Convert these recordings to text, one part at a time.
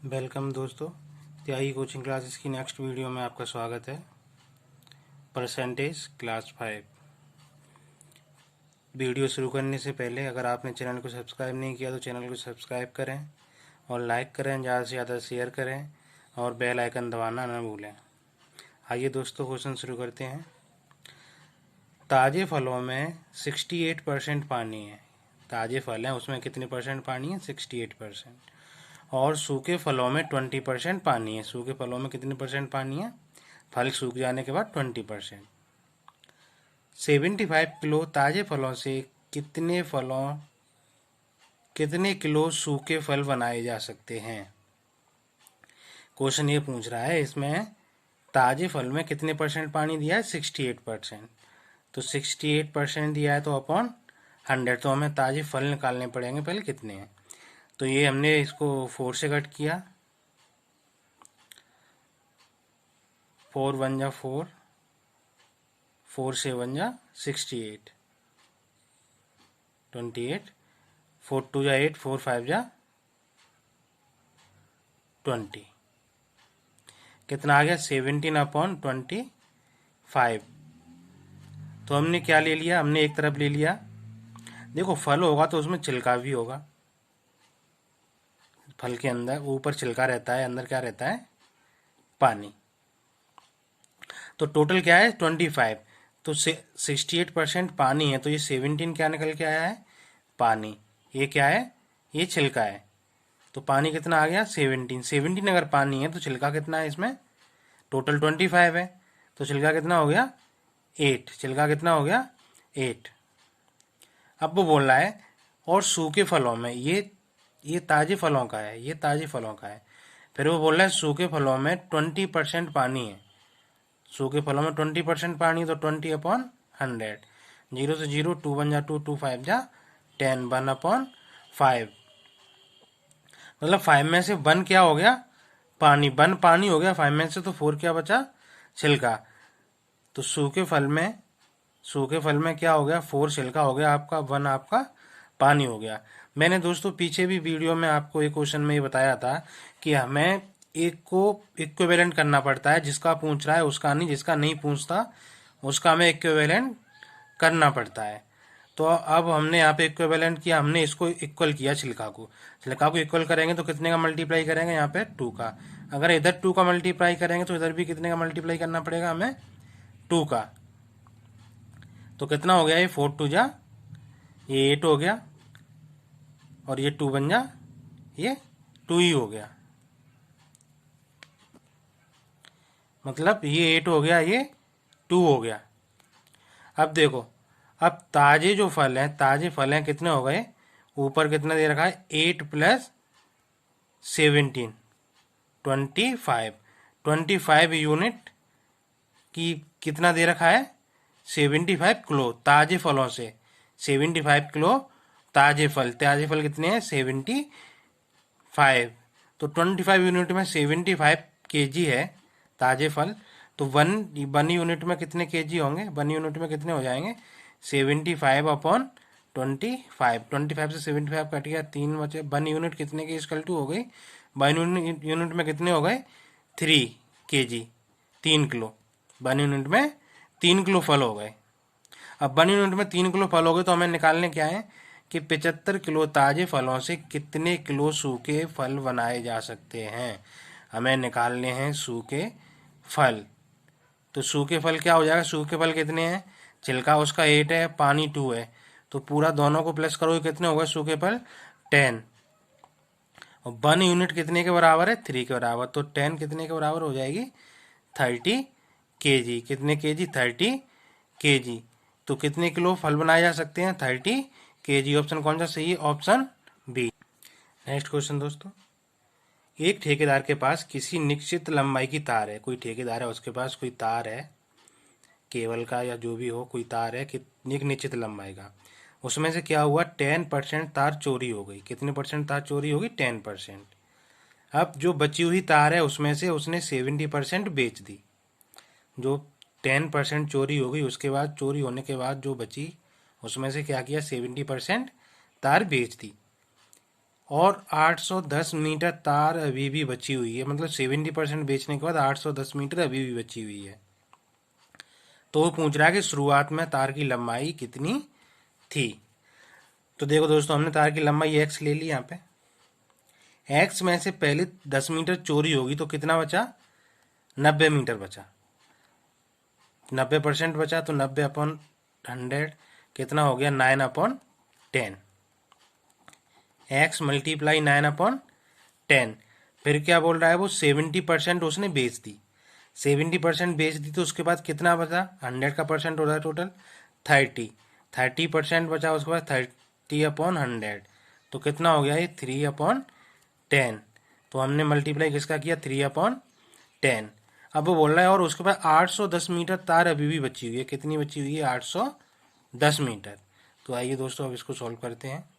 Welcome दोस्तों, तिहाई coaching classes की नेक्स्ट वीडियो में आपका स्वागत है। Percentage class 5। वीडियो शुरू करने से पहले अगर आपने चैनल को सब्सक्राइब नहीं किया तो चैनल को सब्सक्राइब करें और लाइक करें, ज़्यादा से ज़्यादा शेयर करें और बेल आइकन दबाना न भूलें। आइए दोस्तों, क्वेश्चन शुरू करते हैं। ताज़े फलों में 68% पानी है। ताज़े फल हैं, उसमें कितने परसेंट पानी है? 68%। और सूखे फलों में 20% पानी है। सूखे फलों में कितने परसेंट पानी है? फल सूख जाने के बाद 20%। 75 किलो ताजे फलों से कितने किलो सूखे फल बनाए जा सकते हैं? क्वेश्चन ये पूछ रहा है, इसमें ताजे फल में कितने परसेंट पानी दिया है? 68%। तो 68% दिया है तो अपॉन 100, तो हमें ताजे फल निकालने पड़ेंगे पहले कितने हैं। तो ये हमने इसको 4 से कट किया। 4 1 जा 4, 4 से 1 जा 68, 28, 4 2 जा 8, 4 5 जा 20। कितना आ गया? 17/25। तो हमने क्या ले लिया? हमने एक तरफ ले लिया। देखो, फल होगा तो उसमें छिलका भी होगा। फल के अंदर ऊपर छिलका रहता है, अंदर क्या रहता है? पानी। तो टोटल क्या है? 25। तो 68% पानी है, तो ये 17 क्या निकल के आया है? पानी। ये क्या है? ये छिलका है। तो पानी कितना आ गया? 17 अगर पानी है तो छिलका कितना है इसमें? टोटल 25 है, तो छिलका कितना हो गया? 8। छिलका कितना हो गया? 8। अब वो बोल रहा है और सूखे फलों में, ये ताजे फलों का है, ये ताजे फलों का है। फिर वो बोल रहा है सूखे फलों में 20% पानी है। सूखे फलों में 20% पानी, तो 20/100। 0 से 0, 2 1 जा 2, 2 5 जा 10, 1/5। मतलब 5 में से 1 क्या हो गया? पानी। 1 पानी हो गया 5 में से, तो 4 क्या बचा? छिलका। तो सूखे फल में क्या हो गया? 4 छिलका हो गया आपका, 1 आपका पानी हो गया। मैंने दोस्तों पीछे भी वीडियो में आपको एक क्वेश्चन में ये बताया था कि हमें एक को इक्विवेलेंट करना पड़ता है। जिसका पूछ रहा है उसका नहीं, जिसका नहीं पूछता उसका हमें इक्विवेलेंट करना पड़ता है। तो अब हमने यहाँ पे इक्विवेलेंट किया, हमने इसको इक्वल किया छिलका को। छिलका को इक्वल करेंगे तो कितने का मल्टीप्लाई करेंगे? यहाँ पे 2 का। अगर इधर 2 का मल्टीप्लाई करेंगे तो इधर भी कितने का मल्टीप्लाई करना पड़ेगा हमें? 2 का। तो कितना हो गया? ये 4 2 जा ये 8 हो गया, और ये 2 बन जा ये 2 ही हो गया। मतलब ये 8 हो गया, ये 2 हो गया। अब देखो, अब ताजे जो फल हैं, ताजे फल हैं कितने हो गए? ऊपर कितना दे रखा है? 8 + 17, 25। 25 यूनिट की कितना दे रखा है? 75 किलो ताजे फलों से। 75 किलो ताजे फल कितने हैं? 75। तो 25 यूनिट में 75 केजी है ताजे फल। तो वन यूनिट में कितने केजी होंगे? 1 यूनिट में कितने हो जाएंगे? 75/25। 25 से 75 कट गया, 3 बचे। 1 यूनिट कितने के इक्वल टू हो गई? 1 यूनिट में कितने हो गए? 3 केजी, 3 किलो। 1 यूनिट में 3 किलो फल हो गए। अब 1 यूनिट में 3 किलो फल हो गए, तो हमें निकालने क्या है कि 75 किलो ताजे फलों से कितने किलो सूखे फल बनाए जा सकते हैं। हमें निकालने हैं सूखे फल। तो सूखे फल क्या हो जाएगा? सूखे फल कितने हैं? छिलका उसका 8 है, पानी 2 है, तो पूरा दोनों को प्लस करोगे कितने हो गए सूखे फल? 10। और 1 यूनिट कितने के बराबर है? 3 के बराबर। तो 10 कितने के बराबर हो जाएगी? 30 केजी। कितने केजी? 30 केजी। तो कितने किलो फल बनाए जा सकते हैं? 30 केजी। ऑप्शन कौन सा सही है? Option B. नेक्स्ट क्वेश्चन दोस्तों, एक ठेकेदार के पास किसी निश्चित लंबाई की तार है। कोई ठेकेदार है, उसके पास कोई तार है, केबल का या जो भी हो, कोई तार है कि एक निश्चित लंबाई का। उसमें से क्या हुआ? 10% तार चोरी हो गई। कितने परसेंट तार चोरी होगी? 10%। अब जो बची हुई तार है उसमें से उसने 70% बेच दी। जो 10% चोरी हो गई, उसके बाद चोरी होने के बाद जो बची उसमें से क्या किया? 70% तार बेच दी। और 810 मीटर तार अभी भी बची हुई है, मतलब 70% बेचने के बाद 810 मीटर अभी भी बची हुई है। तो वो पूछ रहा है कि शुरुआत में तार की लंबाई कितनी थी। तो देखो दोस्तों, हमने तार की लंबाई x ले ली। यहाँ पे x में से पहले 10 मीटर चोरी होगी तो कितना बचा, 90 मीटर बचा। 90% बचा तो 90/100 कितना हो गया, 9/10। x multiply 9/10। फिर क्या बोल रहा है वो, 70% उसने बेच दी। 70% बेच दी तो उसके बाद कितना बचा, 100 का परसेंट हो रहा है टोटल 30। 30% बचा, उसके बाद 30/100 तो कितना हो गया ये 3/10। तो हमने मल्टीप्लाई किसका किया, 3/10। अब वो बोल रहा है और उसके बाद 810 मीटर तार अभी भी बची हुई है। कितनी बची हुई है, 810 मीटर। तो आइए दोस्तों अब इसको सॉल्व करते हैं।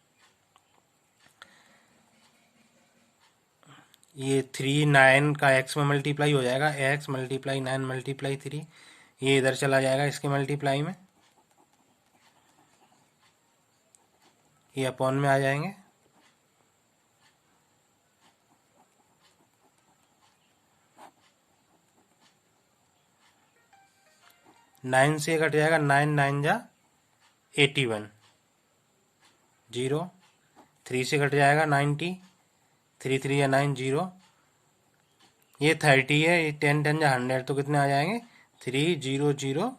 ये 3 9 का x में मल्टीप्लाई हो जाएगा, x मल्टीप्लाई 9 मल्टीप्लाई 3, ये इधर चला जाएगा इसके मल्टीप्लाई में, ये अपॉन में आ जाएंगे। नाइन से कट जाएगा, 9 9 जा 81, 0। 3 से कट जाएगा 90, 3 3 या 9, 0। ये 30 है, ये 10 10 या 100 तो कितने आ जाएंगे, 3000,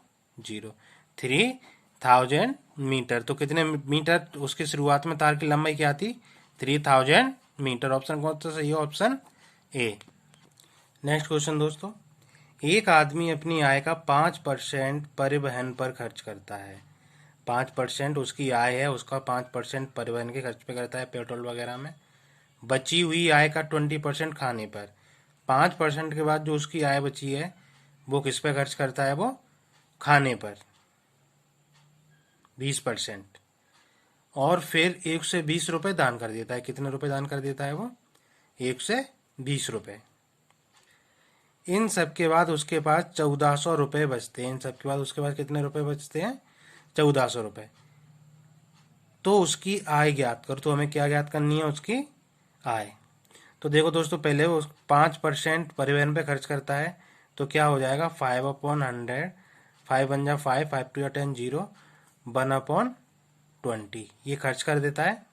3000 मीटर। तो कितने मीटर, उसकी शुरुआत में तार की लंबाई क्या थी, 3000 मीटर। ऑप्शन कौन सा सही है, ऑप्शन ए। नेक्स्ट क्वेश्चन दोस्तों, एक आदमी अपनी आय का 5% परिवहन पर खर्च करता है। 5% उसकी आय है, उसका 5% परिवहन के खर्च पे करता है, पेट्रोल वगैरह में। बची हुई आय का 20% खाने पर। 5% के बाद जो उसकी आय बची है वो किस पे खर्च करता है, वो खाने पर 20%। और फिर 120 रुपये दान कर देता है। कितने रुपए दान कर देता है वो, 120 रुपये। इन सब के बाद उसके पास 1400 रुपये बचते हैं। इन सब के बाद उसके पास कितने रुपए बचते हैं, 1400 रुपये। तो उसकी आय ज्ञात करो। तो हमें क्या ज्ञात करनी है, उसकी आय। तो देखो दोस्तों, पहले वो 5% परिवहन पे खर्च करता है तो क्या हो जाएगा, 5/100, 5 1 जा 5, 5 2 10, 0, 1/20 ये खर्च कर देता है।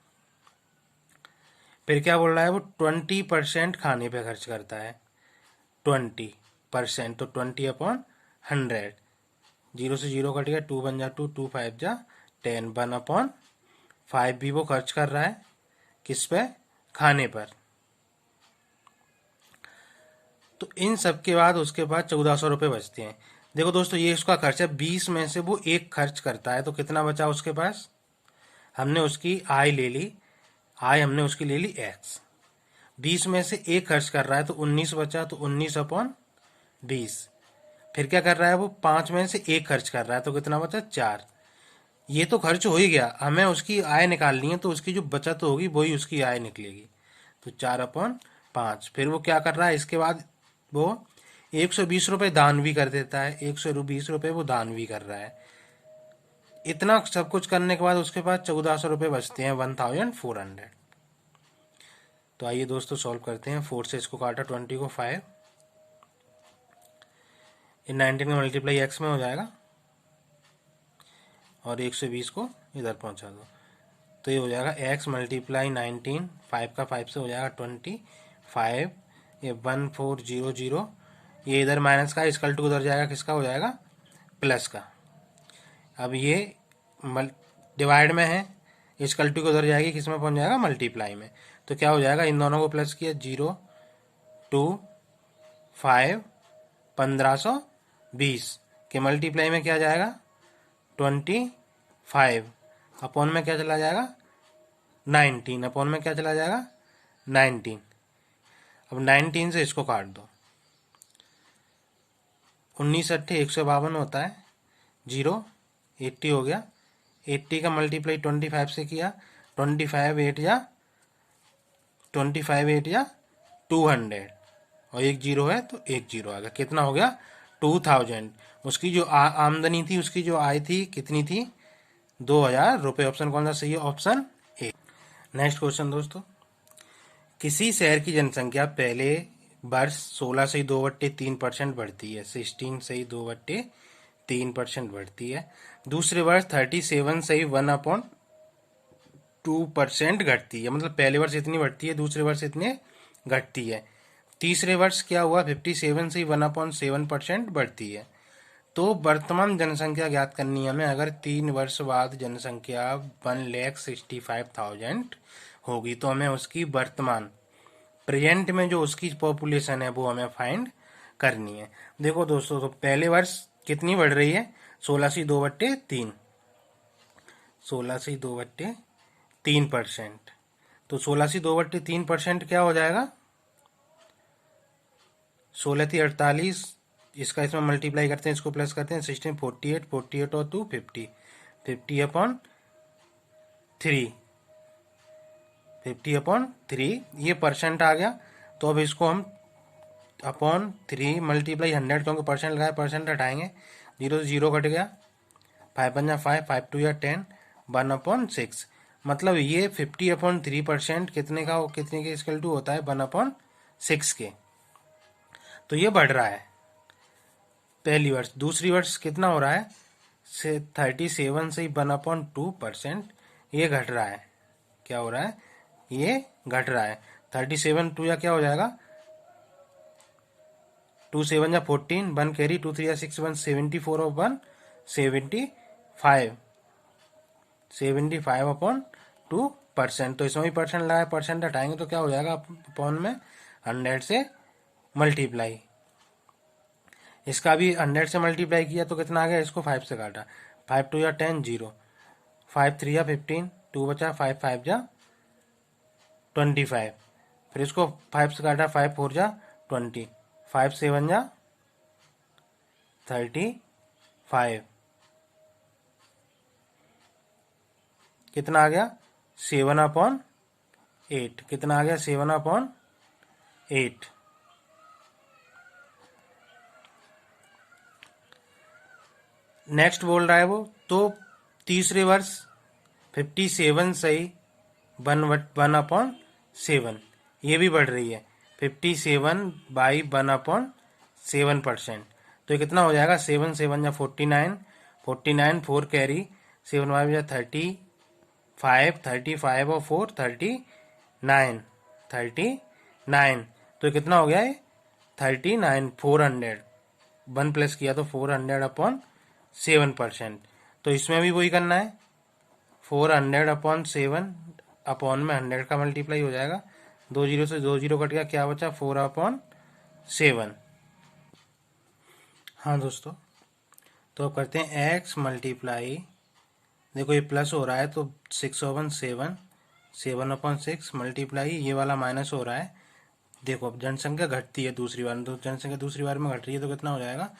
फिर क्या बोल रहा है वो, 20% खाने पे खर्च करता है, 20%। तो 20/100, 0 से 0 कट गया, 2 1 जा 2, 2 5 जा 10, 1/5 भी वो खर्च कर रहा है किस पे, खाने पर। तो इन सब के बाद उसके पास 1400 रुपये बचते हैं। देखो दोस्तों, ये उसका खर्च है, 20 में से वो एक खर्च करता है तो कितना बचा उसके पास। हमने उसकी आय ले ली, आय हमने उसकी ले ली x। 20 में से एक खर्च कर रहा है तो 19 बचा, तो 19/20। फिर क्या कर रहा है वो, 5 में से एक खर्च कर रहा है तो कितना बचा, 4। ये तो खर्च हो ही गया, हमें उसकी आय निकालनी है तो उसकी जो बचत होगी वही उसकी आय निकलेगी। तो 4/5। फिर वो क्या कर रहा है, इसके बाद वो 120 रुपये दान भी कर देता है। 120 रुपये वो दान भी कर रहा है। इतना सब कुछ करने के बाद उसके पास 1400 रुपये बचते हैं, 1400। तो आइए दोस्तों सॉल्व करते हैं। 4 से इसको काटा, 20 को 5, इन 19 का मल्टीप्लाई x में हो जाएगा और 120 को इधर पहुंचा दो तो ये हो जाएगा x मल्टीप्लाई 19, 5 का 5 से हो जाएगा 25, ये 1400, ये इधर माइनस का, इसकल टू उधर जाएगा, किसका हो जाएगा, प्लस का। अब ये डिवाइड में है, इसकल टू उधर जाएगी, किस में पहुंच जाएगा, मल्टीप्लाई में। तो क्या हो जाएगा, इन दोनों को प्लस किया, 0 2 5 1520 के मल्टीप्लाई में क्या जाएगा, 25, अपॉन में क्या चला जाएगा, 19, अपॉन में क्या चला जाएगा, 19। अब 19 से इसको काट दो, 19 अट्ठे 152 होता है, 0 80 हो गया। 80 का मल्टीप्लाई 25 से किया, 25 8 या 200 और एक जीरो है तो एक जीरो आ गया। कितना हो गया, 2000। उसकी जो आमदनी थी, उसकी जो आय थी, कितनी थी, 2000 रुपये। ऑप्शन कौन सा सही है, ऑप्शन ए। नेक्स्ट क्वेश्चन दोस्तों, किसी शहर की जनसंख्या पहले वर्ष 16 से 2/3% बढ़ती है, 16 से 2/3% बढ़ती है। दूसरे वर्ष 37 से 1/2% घटती है, मतलब पहले वर्ष इतनी बढ़ती है, दूसरे वर्ष इतने घटती है। तीसरे वर्ष क्या हुआ, 57 से 1/7% बढ़ती है। तो वर्तमान जनसंख्या ज्ञात करनी है हमें। अगर 3 वर्ष बाद जनसंख्या 1,65,000 होगी तो हमें उसकी वर्तमान प्रेजेंट में जो उसकी पॉपुलेशन है वो हमें फाइंड करनी है। देखो दोस्तों, तो पहले वर्ष कितनी बढ़ रही है, 16/2/3, 16/2/3%। तो 16/2/3% क्या हो जाएगा, 16×3 = 48। इसका इसमें मल्टीप्लाई करते हैं, इसको प्लस करते हैं, 16 48, 48 और 2 50, 50/3, 50/3 ये परसेंट आ गया। तो अब इसको हम अपॉन 3 मल्टीप्लाई 100, क्योंकि परसेंट लगाया, परसेंट हटाएंगे, 0 से 0 कट गया, 5 × 5, 5 × 2 = 10, 1/6। मतलब ये 50/3% कितने के इक्वल टू होता है, 1/6 के। तो ये बढ़ रहा है पहली वर्ष। दूसरी वर्ष कितना हो रहा है, 37 से 1/2%, ये घट रहा है। क्या हो रहा है, ये घट रहा है। 37 2 या क्या हो जाएगा, 2 7 या 14, 1 कैरी, 2 3 या 6, 174 और 175, 75/2%। तो इसमें भी परसेंट लगाए, परसेंट हटाएंगे तो क्या हो जाएगा, अपॉन में 100 से मल्टीप्लाई। इसका भी 100 से मल्टीप्लाई किया तो कितना आ गया, इसको 5 से काटा, 5 2 या 10, 0, 5 3 या 15, 2 बचा, 5 5 जा 25, फिर इसको 5 से काटा, 5 4 जा 20, 5 7 जा 35, कितना आ गया, 7/8। कितना आ गया, 7/8। नेक्स्ट बोल रहा है वो, तो तीसरे वर्ष 57 से 1/7, ये भी बढ़ रही है, 57/1/7%। तो ये कितना हो जाएगा, 7 7 या 49, 49 4 कैरी, 7 5 या 35, 35 और 4 39, 39। तो ये कितना हो गया है, 39, 400, 1 प्लस किया तो 400/7%। तो इसमें भी वही करना है, 400/7 अपॉन में 100 का मल्टीप्लाई हो जाएगा, 2 0 से 2 0 कट गया, क्या बचा, 4/7। हाँ दोस्तों, तो अब करते हैं x मल्टीप्लाई, देखो ये प्लस हो रहा है तो 6/7, 7/6 मल्टीप्लाई, ये वाला माइनस हो रहा है। देखो अब जनसंख्या घटती है दूसरी बार में, तो जनसंख्या दूसरी बार में घट रही है तो कितना हो जाएगा,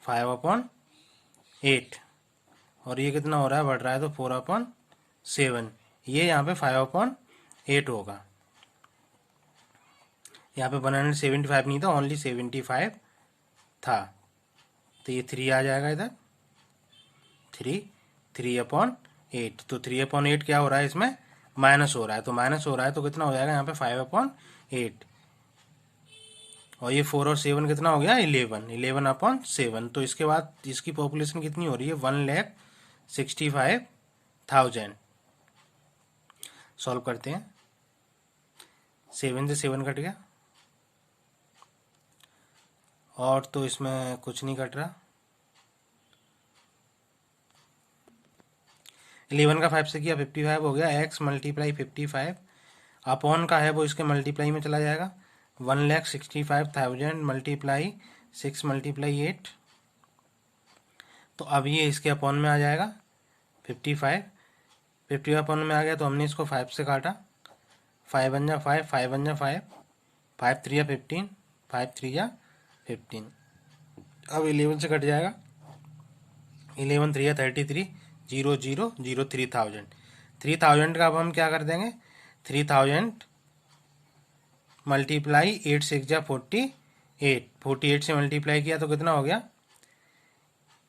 5/8। और ये कितना हो रहा है, बढ़ रहा है, तो 4/7। ये यहाँ पे 5/8 होगा। यहाँ पे 175 नहीं था, ओनली 75 था, तो ये 3 आ जाएगा इधर, 3/8। तो 3/8 क्या हो रहा है, इसमें माइनस हो रहा है, तो माइनस हो रहा है तो कितना हो जाएगा यहाँ पे 5/8। और ये 4 और 7 कितना हो गया, 11, 11/7। तो इसके बाद इसकी पॉपुलेशन कितनी हो रही है, 1,65,000। सॉल्व करते हैं, 7 से 7 कट गया, और तो इसमें कुछ नहीं कट रहा। 11 का 5 से किया, 55 हो गया। x मल्टीप्लाई 55 अपॉन का है वो इसके मल्टीप्लाई में चला जाएगा, 1,65,000 मल्टीप्लाई 6 मल्टीप्लाई 8। तो अब ये इसके अपॉन में आ जाएगा, 55 अपॉन में आ गया, तो हमने इसको 5 से काटा, 5 1 जा 5, 5 1 जा 5, 5 3 या 15, 5 3 या 15। अब 11 से कट जाएगा, 11 3 या 33, 0 0 0, 3,000। 3,000 का अब हम क्या कर देंगे, 3,000 मल्टीप्लाई 8 6 जा 48, 48 से मल्टीप्लाई किया तो कितना हो गया,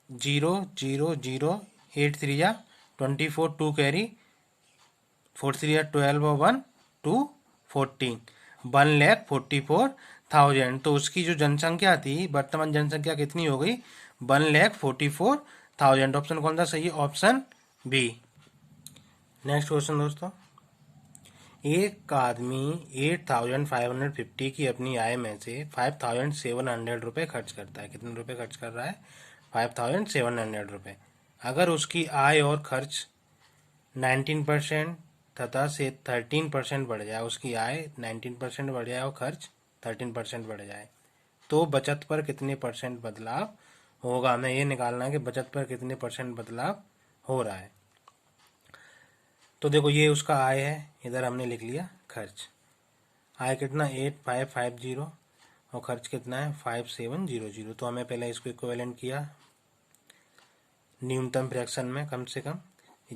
0 0 0, 8 3 या 24, 2 कैरी, 4 3 या 12 और 1 2 14। 1,44,000। तो उसकी जो जनसंख्या थी, वर्तमान जनसंख्या कितनी हो गई? 1,44,000। ऑप्शन कौन सा सही है? Option B. नेक्स्ट क्वेश्चन दोस्तों, एक आदमी 8,550 की अपनी आय में से 5,700 रुपये खर्च करता है। कितने रुपए खर्च कर रहा है? 5,700 रुपये। अगर उसकी आय और खर्च 19% तथा से 13% बढ़ जाए, उसकी आय 19% बढ़ जाए और खर्च 13% बढ़ जाए, तो बचत पर कितने परसेंट बदलाव होगा? हमें ये निकालना है कि बचत पर कितने परसेंट बदलाव हो रहा है। तो देखो, ये उसका आय है, इधर हमने लिख लिया खर्च। आय कितना? 8,550 और खर्च कितना है? 5,700। तो हमें पहले इसको इक्विवेलेंट किया न्यूनतम फ्रैक्शन में, कम से कम।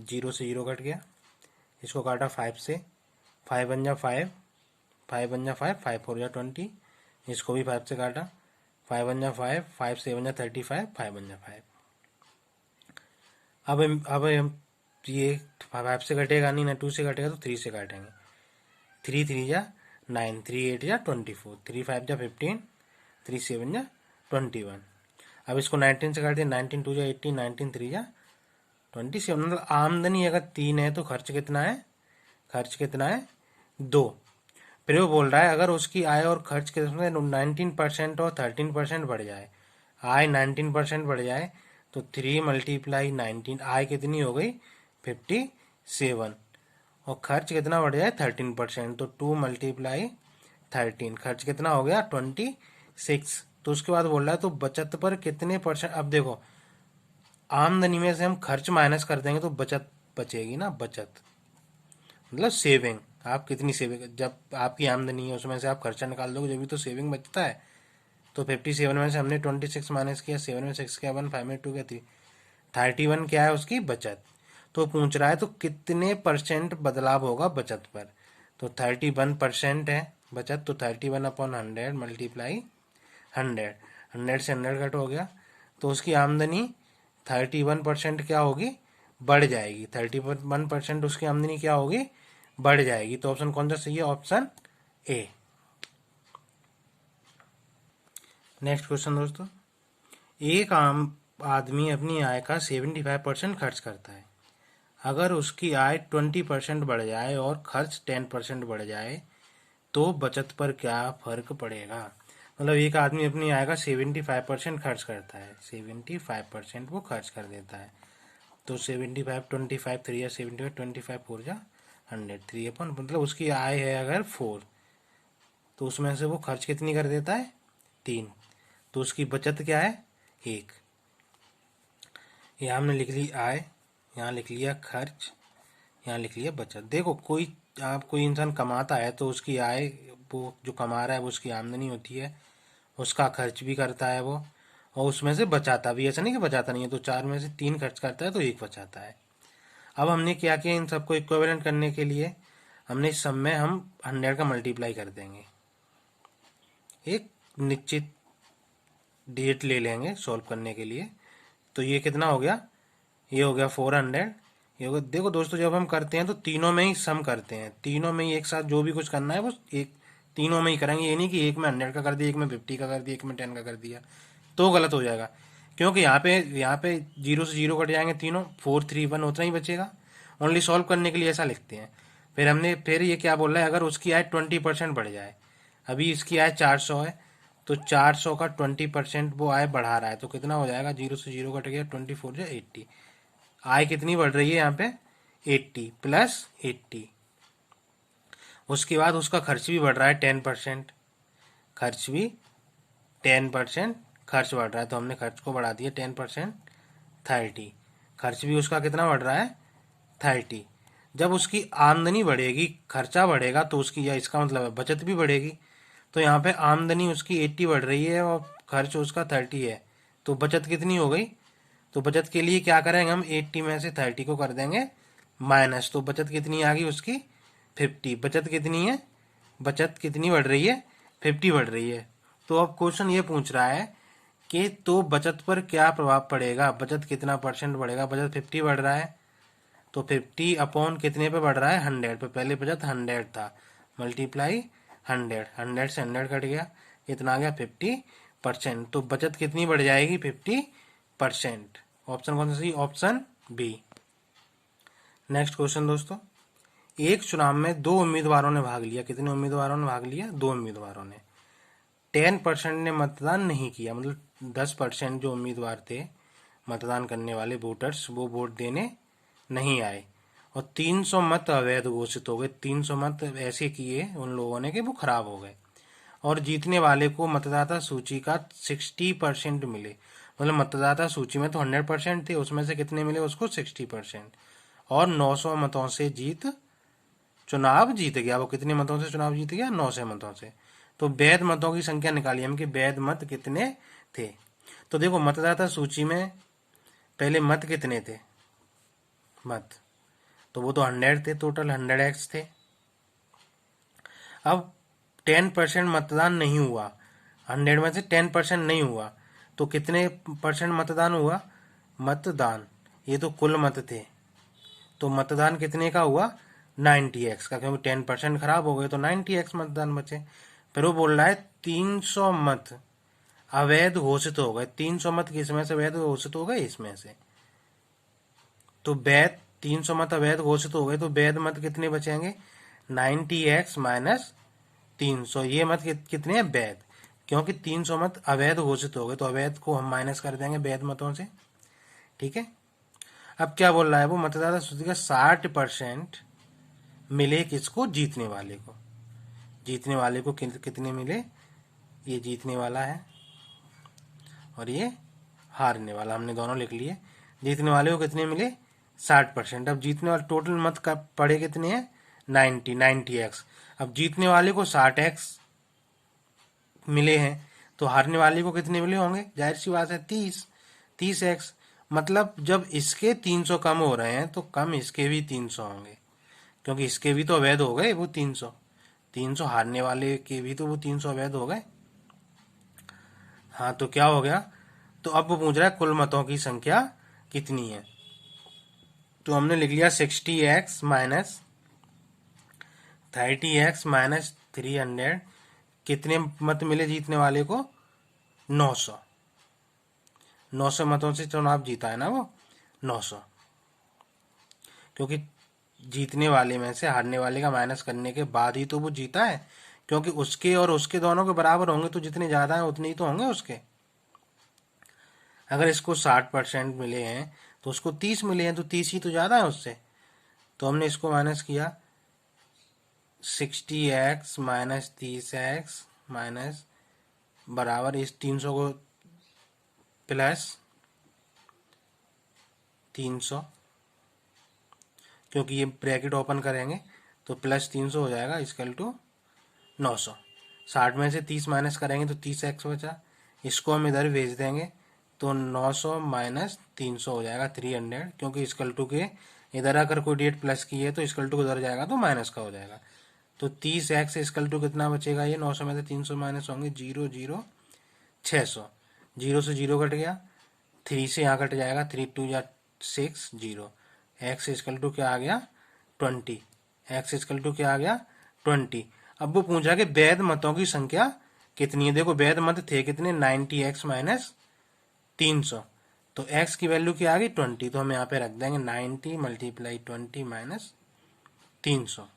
0 से 0 कट गया, इसको काटा 5 से, 5 बन जा 5, 5 बन जा 5, 5 4 जा 20, इसको भी 5 से काटा, 5 बन जा 5, 5 7 जा 35, 5 बन जा 5। अब हम ये 5 से कटेगा नहीं ना, 2 से कटेगा, तो 3 से काटेंगे। 3 3 जा 9, 3 8 जा 24, 3 5 जा 15, 3 7 जा 21। अब इसको 19 से काट दिया, 19 2 जा 18, 19 3 जा 27। मतलब आमदनी अगर 3 है तो खर्च कितना है? खर्च कितना है? 2। फिर वो बोल रहा है अगर उसकी आय और खर्च के 19% और 13% बढ़ जाए, आय 19% बढ़ जाए, तो 3 × 19, आय कितनी हो गई? 57। और खर्च कितना बढ़ जाए? 13%, तो 2 × 13, खर्च कितना हो गया? 26। तो उसके बाद बोल रहा है तो बचत पर कितने परसेंट? अब देखो, आमदनी में से हम खर्च माइनस कर देंगे तो बचत बचेगी ना, बचत मतलब सेविंग। आप कितनी सेविंग, जब आपकी आमदनी है उसमें से आप खर्चा निकाल दोगे जब भी तो सेविंग बचता है। तो 57 में से हमने 26 माइनस किया, 7 में 6 किया 1, 5 में 2 क्या थी, 31 क्या है उसकी बचत। तो पूछ रहा है तो कितने परसेंट बदलाव होगा बचत पर? तो 31% है बचत, तो 31/100 मल्टीप्लाई 100, 100 से 100 कट हो गया, तो उसकी आमदनी 31% क्या होगी? बढ़ जाएगी। 31% उसकी आमदनी क्या होगी? बढ़ जाएगी। तो ऑप्शन कौन सा सही है? Option A. नेक्स्ट क्वेश्चन दोस्तों, एक आम आदमी अपनी आय का 75% खर्च करता है। अगर उसकी आय 20% बढ़ जाए और खर्च 10% बढ़ जाए, तो बचत पर क्या फर्क पड़ेगा? मतलब एक आदमी अपनी आय का 75% खर्च करता है, 75% वो खर्च कर देता है। तो 75, 25 3 या 75, 25 4 जा 100, 3 मतलब उसकी आय है अगर 4, तो उसमें से वो खर्च कितनी कर देता है? 3। तो उसकी बचत क्या है? 1। यहाँ हमने लिख ली आय, यहाँ लिख लिया खर्च, यहाँ लिख लिया बचत। देखो, कोई इंसान कमाता है तो उसकी आय, वो जो कमा रहा है वो उसकी आमदनी होती है, उसका खर्च भी करता है वो, और उसमें से बचाता भी। ऐसा नहीं कि बचाता नहीं है, तो 4 में से 3 खर्च करता है तो 1 बचाता है। अब हमने क्या किया, इन सबको इक्विवेलेंट करने के लिए हमने इस सब में हम 100 का मल्टीप्लाई कर देंगे, एक निश्चित डेट ले लेंगे सॉल्व करने के लिए। तो ये कितना हो गया? ये हो गया 400। ये हो गया। देखो दोस्तों, जब हम करते हैं तो तीनों में ही सम करते हैं, तीनों में ही एक साथ जो भी कुछ करना है वो एक तीनों में ही करेंगे। ये नहीं कि एक में 100 का कर दिया, एक में 50 का कर दिया, एक में 10 का कर दिया, तो गलत हो जाएगा। क्योंकि यहाँ पे 0 से 0 कट जाएंगे तीनों, 4 3 1 उतना ही बचेगा। ओनली सॉल्व करने के लिए ऐसा लिखते हैं। फिर ये क्या बोल रहा है, अगर उसकी आय 20% बढ़ जाए, अभी इसकी आय 400 है, तो 400 का 20% वो आय बढ़ा रहा है, तो कितना हो जाएगा? 0 से 0 कट गया, 24 जा 80। आय कितनी बढ़ रही है यहाँ पे? 80 प्लस 80। उसके बाद उसका खर्च भी बढ़ रहा है 10%, खर्च भी 10% खर्च बढ़ रहा है, तो हमने खर्च को बढ़ा दिया 10%, 30। खर्च भी उसका कितना बढ़ रहा है? 30। जब उसकी आमदनी बढ़ेगी, खर्चा बढ़ेगा, तो उसकी, या इसका मतलब है बचत भी बढ़ेगी। तो यहाँ पे आमदनी उसकी 80 बढ़ रही है और खर्च उसका 30 है, तो बचत कितनी हो गई? तो बचत के लिए क्या करेंगे हम? 80 में से 30 को कर देंगे माइनस, तो बचत कितनी आ गई उसकी? 50। बचत कितनी है? बचत कितनी बढ़ रही है? 50 बढ़ रही है। तो अब क्वेश्चन ये पूछ रहा है कि तो बचत पर क्या प्रभाव पड़ेगा? बचत कितना परसेंट बढ़ेगा? बचत 50 बढ़ रहा है, तो 50 अपॉन कितने पे बढ़ रहा है? 100 पे। पहले बचत 100 था, मल्टीप्लाई 100, 100 से 100 कट गया, कितना आ गया 50%। तो बचत कितनी बढ़ जाएगी 50%। ऑप्शन कौन सा सही? Option B. नेक्स्ट क्वेश्चन दोस्तों, एक चुनाव में 2 उम्मीदवारों ने भाग लिया। कितने उम्मीदवारों ने भाग लिया? 2 उम्मीदवारों ने। 10% ने मतदान नहीं किया, मतलब 10% जो उम्मीदवार थे मतदान करने वाले वोटर्स, वो वोट देने नहीं आए और 300 मत अवैध घोषित हो गए। 300 मत ऐसे किए उन लोगों ने कि वो खराब हो गए और जीतने वाले को मतदाता सूची का 60% मिले। मतलब मतदाता सूची में तो 100% थे, उसमें से कितने मिले उसको? 60%। और 900 मतों से चुनाव जीत गया। वो कितने मतों से चुनाव जीत गया? 900 मतों से। तो वैध मतों की संख्या निकाली हम कि वैध मत कितने थे। तो देखो मतदाता सूची में पहले मत कितने थे? मत तो वो तो 100 थे, टोटल 100x थे। अब 10% मतदान नहीं हुआ, 100 में से 10% नहीं हुआ, तो कितने परसेंट मतदान हुआ? मतदान, ये तो कुल मत थे, तो मतदान कितने का हुआ? 90x का, क्योंकि 10% खराब हो गए तो 90x मतदान बचे। फिर वो बोल रहा है 300 मत अवैध घोषित हो गए। 300 मत किसमें से अवैध घोषित हो गए? इसमें से। तो वैध 300 मत अवैध घोषित हो गए, तो वैध मत कितने बचेंगे? 90x minus 300। ये मत कितने हैं? वैध, क्योंकि 300 मत अवैध घोषित हो गए, तो अवैध को हम माइनस कर देंगे वैध मतों से। ठीक है। अब क्या बोल रहा है वो? मतदाता सूची का 60% मिले किसको? जीतने वाले को। जीतने वाले को कितने मिले? ये जीतने वाला है और ये हारने वाला, हमने दोनों लिख लिए। जीतने वाले को कितने मिले? 60%। अब जीतने वाले टोटल मत का पड़े कितने हैं? 90x। अब जीतने वाले को 60x मिले हैं, तो हारने वाले को कितने मिले होंगे? जाहिर सी बात है 30x। मतलब जब इसके 300 कम हो रहे हैं तो कम इसके भी 300 होंगे, क्योंकि इसके भी तो अवैध हो गए वो 300 हारने वाले के भी तो वो 300 अवैध हो गए। हाँ, तो क्या हो गया? तो अब वो पूछ रहा है कुल मतों की संख्या कितनी है। तो हमने लिख लिया 60x माइनस 30x माइनस 300। कितने मत मिले जीतने वाले को? 900। 900 मतों से चुनाव जीता है ना वो, 900। क्योंकि जीतने वाले में से हारने वाले का माइनस करने के बाद ही तो वो जीता है, क्योंकि उसके और उसके दोनों के बराबर होंगे तो जितने ज्यादा हैं उतने ही तो होंगे उसके। अगर इसको 60% मिले हैं तो उसको 30 मिले हैं, तो 30 ही तो ज्यादा है उससे। तो हमने इसको माइनस किया, 60x माइनस 30x माइनस बराबर इस 300 को प्लस 300, क्योंकि ये ब्रैकेट ओपन करेंगे तो प्लस 300 हो जाएगा इक्वल टू 900। 60 में से 30 माइनस करेंगे तो 30x बचा, इसको हम इधर भेज देंगे तो 900 माइनस 300 हो जाएगा 300, क्योंकि इक्वल टू के इधर अगर कोई डेट प्लस की है तो इक्वल टू उधर जाएगा तो माइनस का हो जाएगा। तो 30x इक्वल टू कितना बचेगा? ये 900 में से 300 माइनस होंगे 0 0 600। 0 से 0 कट गया, 3 से यहाँ कट जाएगा, 3 2 या 6 0। x इक्वल टू क्या आ गया? 20। x इक्वल टू क्या आ गया? 20। अब वो पूछा कि वैध मतों की संख्या कितनी है। देखो वैध मत थे कितने? 90x minus 300। तो x की वैल्यू क्या आ गई? 20। तो हम यहाँ पे रख देंगे 90 मल्टीप्लाई 20 माइनस 300।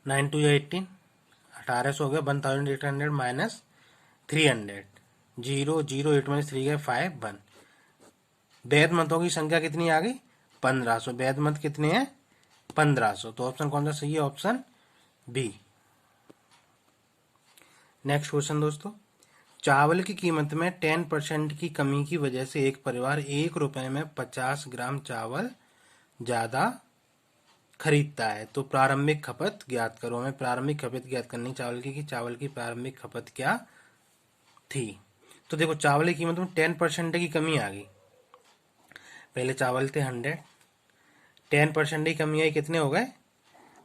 9 2 या 18, 1800 हो गया। 1800 माइनस 300, 0 0 8 में 3 गए 5 1। वैध मतों की संख्या कितनी आ गई? 1500। वैध मत कितने हैं? 1500। तो ऑप्शन कौन सा सही है? Option B. नेक्स्ट क्वेश्चन दोस्तों, चावल की कीमत में 10% की कमी की वजह से एक परिवार 1 रुपए में 50 ग्राम चावल ज्यादा खरीदता है। तो प्रारंभिक खपत ज्ञात करो। हमें प्रारंभिक खपत ज्ञात करनी चावल की, कि चावल की प्रारंभिक खपत क्या थी। तो देखो चावल की कीमत में 10% की कमी आ गई। पहले चावल थे 100, 10% की कमी आई, कितने हो गए?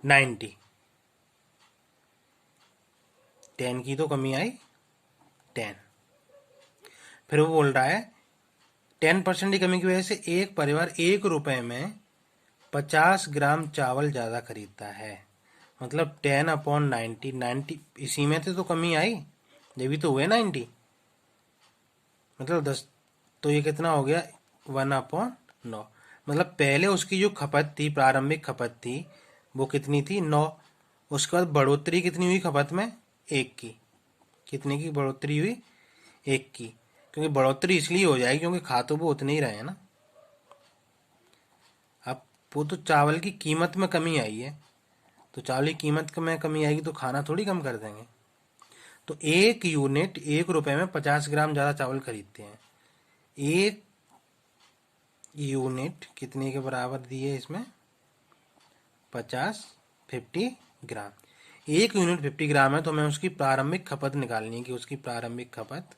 90। 10 की तो कमी आई 10। फिर वो बोल रहा है 10% की कमी की वजह से एक परिवार 1 रुपए में 50 ग्राम चावल ज्यादा खरीदता है। मतलब 10/90, 90 इसी में तो कमी आई, ये भी तो हुए 90, मतलब 10, तो ये कितना हो गया 1/9। मतलब पहले उसकी जो खपत थी, प्रारंभिक खपत थी, वो कितनी थी 9। उसके बाद बढ़ोतरी कितनी हुई खपत में, 1 की। कितने की बढ़ोतरी हुई, 1 की। क्योंकि बढ़ोतरी इसलिए हो जाएगी क्योंकि खा तो वो उतने ही रहे हैं ना। अब वो तो चावल की कीमत में कमी आई है, तो चावल की कीमत में कमी आएगी तो खाना थोड़ी कम कर देंगे। तो 1 यूनिट 1 रुपए में 50 ग्राम ज़्यादा चावल खरीदते हैं। 1 यूनिट कितने के बराबर दिए इसमें, 50 1 यूनिट 50 ग्राम है, तो हमें उसकी प्रारंभिक खपत निकालनी है कि उसकी प्रारंभिक खपत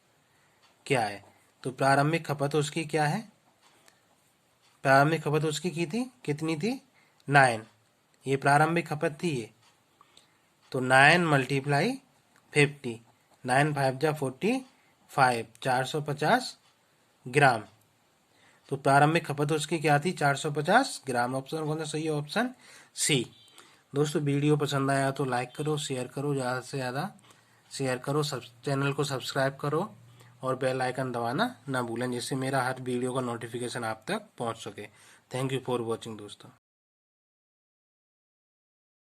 क्या है। तो प्रारंभिक खपत उसकी क्या है, प्रारंभिक खपत उसकी की थी, कितनी थी 9। ये प्रारंभिक खपत थी ये, तो 9 मल्टीप्लाई 50, 9 5 जा 45, 450 ग्राम। तो प्रारंभिक खपत उसकी क्या थी, 450 ग्राम। ऑप्शन कौन सा सही है, ऑप्शन सी। दोस्तों वीडियो पसंद आया तो लाइक करो, शेयर करो, ज़्यादा से ज़्यादा शेयर करो, चैनल को सब्सक्राइब करो और बेल आइकन दबाना ना भूलें, जिससे मेरा हर वीडियो का नोटिफिकेशन आप तक पहुंच सके। थैंक यू फॉर वॉचिंग दोस्तों।